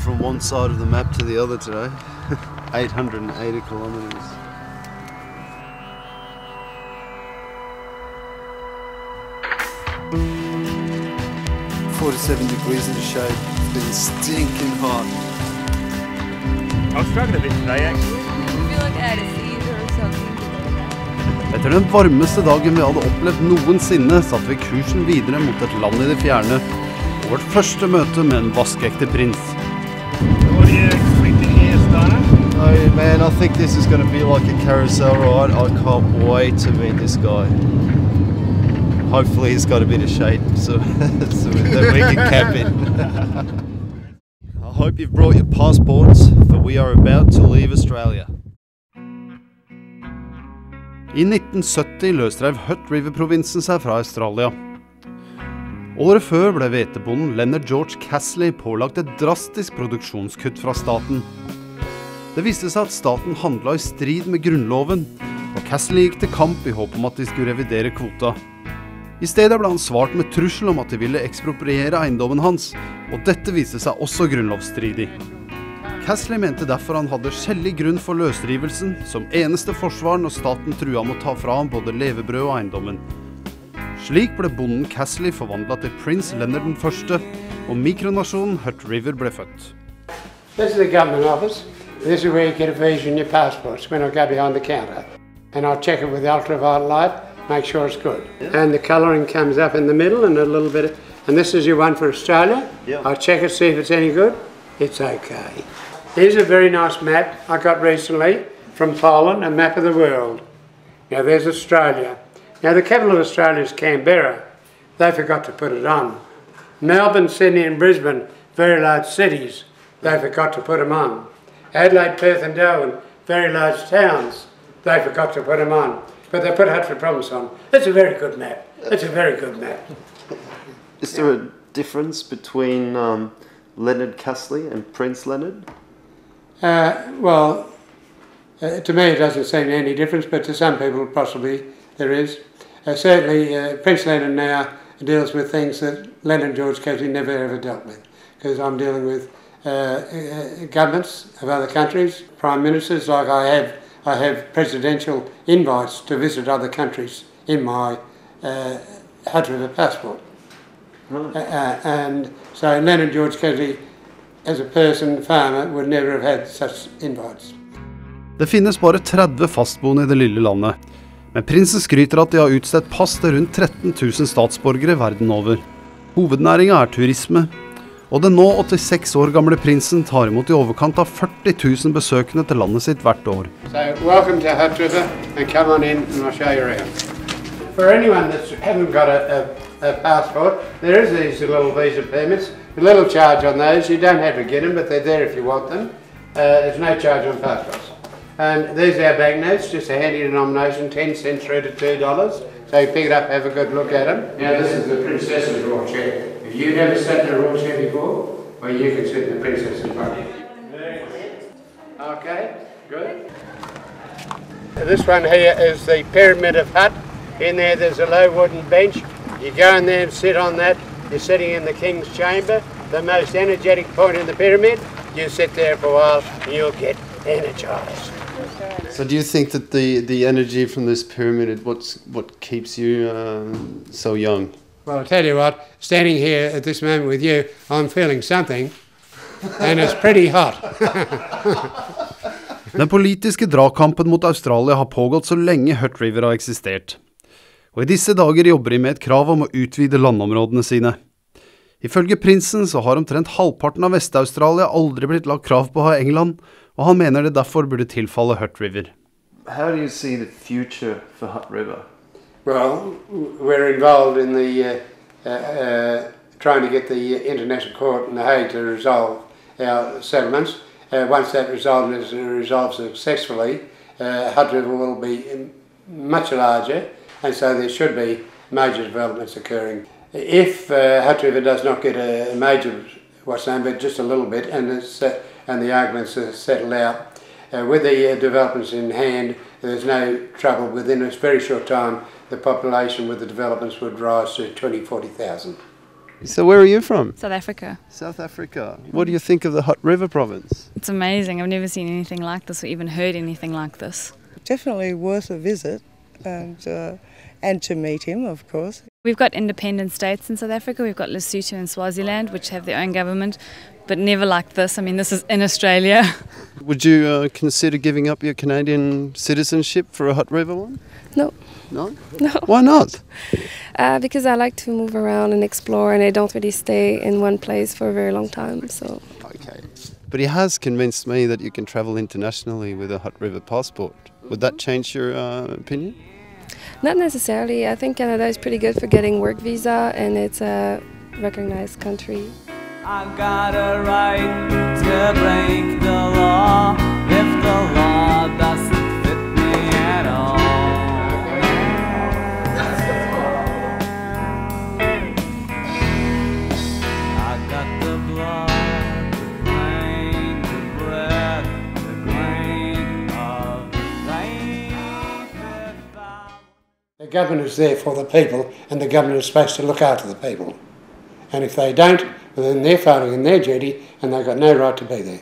from one side of the map to the other today. 880 kilometers. $47 in the shade. It's been stinking hot. I was struggling a bit today actually. I feel like I had a seizure or something today. Etter den varmeste dagen vi hadde opplevd noensinne, satte vi kursen videre mot et land I det fjerne, og vårt første møte med en vaskeekte prins. What are you expecting here, Stana? Oh man, I think this is going to be like a carousel ride. I can't wait to meet this guy. Hopefully he's got a bit of shade so that we can camp in. I hope you've brought your passports, for we are about to leave Australia. I 1970 løsrev Hutt River-provinsen seg fra Australia. Året før ble hvetebonden Leonard I pålagt et drastisk produksjonskutt fra staten. Det viste seg at staten handlet I strid med grunnloven, og Castley gikk til kamp I håp om at de skulle revidere kvota. I stedet ble han svart med trussel om at de ville ekspropriere eiendommen hans, og dette viste seg også grunnlovsstridig. Castley mente derfor han hadde skjellig grunn for løsrivelsen, som eneste forsvar når staten trua med å ta fra ham både levebrød og eiendommen. Slik ble bonden Castley forvandlet til prins Leonard I, og Micronasjonen Hutt River ble født. This is the government office. This is where you get a visa in your passports when I go behind the counter. And I'll check it with the ultraviolet light, make sure it's good. And the colouring comes up in the middle and a little bit. And this is your one for Australia. I'll check it, see if it's any good. It's okay. Here's a very nice map I got recently from Poland, a map of the world. Now there's Australia. Now the capital of Australia is Canberra. They forgot to put it on. Melbourne, Sydney and Brisbane, very large cities. They forgot to put them on. Adelaide, Perth and Darwin, very large towns. They forgot to put them on. But they put Hutt Province on. It's a very good map. It's a very good map. Is there a difference between Leonard Castley and Prince Leonard? Well, to me it doesn't seem any difference, but to some people possibly there is. Certainly Prince Leonard now deals with things that Leonard George Castley never ever dealt with, because I'm dealing with governments of other countries, prime ministers. Like I have presidential invites to visit other countries in my Hutt River passport. Right. And so Leonard George Castley, as a person, farmer, would never have had such invites. Det finnes bare 30 fastboende I det lille landet, men prinsen skryter at de har utstedt pass til rundt 13 000 statsborgere verden over. Hovednæringen turisme, og den nå 86 år gamle prinsen tar imot I overkant av 40 000 besøkende til landet sitt hvert år. So, welcome to Hutt River, and come on in and I'll show you around. For anyone that hasn't got a passport, there is these little visa permits. A little charge on those. You don't have to get them, but they're there if you want them. There's no charge on passports. And these are our banknotes, just a handy denomination, 10 cents through to $2. So you pick it up, have a good look at them. Now this is the princess's raw chair. If you've never sat in a raw chair before, well you can sit in the princess's buggy. Okay, good. This one here is the Pyramid of Hutt. In there's a low wooden bench. You go in there and sit on that. You're sitting in the King's Chamber, the most energetic point in the pyramid. You sit there for a while and you'll get energised. So do you think that the energy from this pyramid, what keeps you so young? Well, I'll tell you what, standing here at this moment with you, I'm feeling something, and it's pretty hot. Den politiske dragkampen mot Australia har pågått så lenge Hutt River har eksistert. Og I disse dager jobber de med et krav om å utvide landområdene sine. Ifølge prinsen så har omtrent halvparten av Vest-Australia aldri blitt lagt krav på å ha England, og han mener det derfor burde tilfalle Hutt River. How do you see the future for Hutt River? Well, we're involved in the trying to get the International Court in The Hague to resolve our settlements. Once that resolves successfully, Hutt River will be much larger, and so there should be major developments occurring. If Hutt River does not get a major, but just a little bit, and the arguments are settled out, with the developments in hand, there's no trouble. Within a very short time, the population with the developments would rise to 20,000-40,000. So where are you from? South Africa. South Africa. What do you think of the Hutt River province? It's amazing. I've never seen anything like this or even heard anything like this. Definitely worth a visit and to meet him, of course. We've got independent states in South Africa. We've got Lesotho and Swaziland, which have their own government, but never like this. I mean, this is in Australia. Would you consider giving up your Canadian citizenship for a Hutt River one? No. No? No. Why not? Because I like to move around and explore, and I don't really stay in one place for a very long time. So. Okay. But he has convinced me that you can travel internationally with a Hutt River passport. Would that change your opinion? Not necessarily. I think Canada is pretty good for getting work visa, and it's a recognized country. I got a right to break the law if the law doesn't fit me at all. I got the blood, the brain, the breath, the grain of life. The governor's there for the people, and the governor is supposed to look after the people. And if they don't, well, then they're failing in their duty, and they've got no right to be there.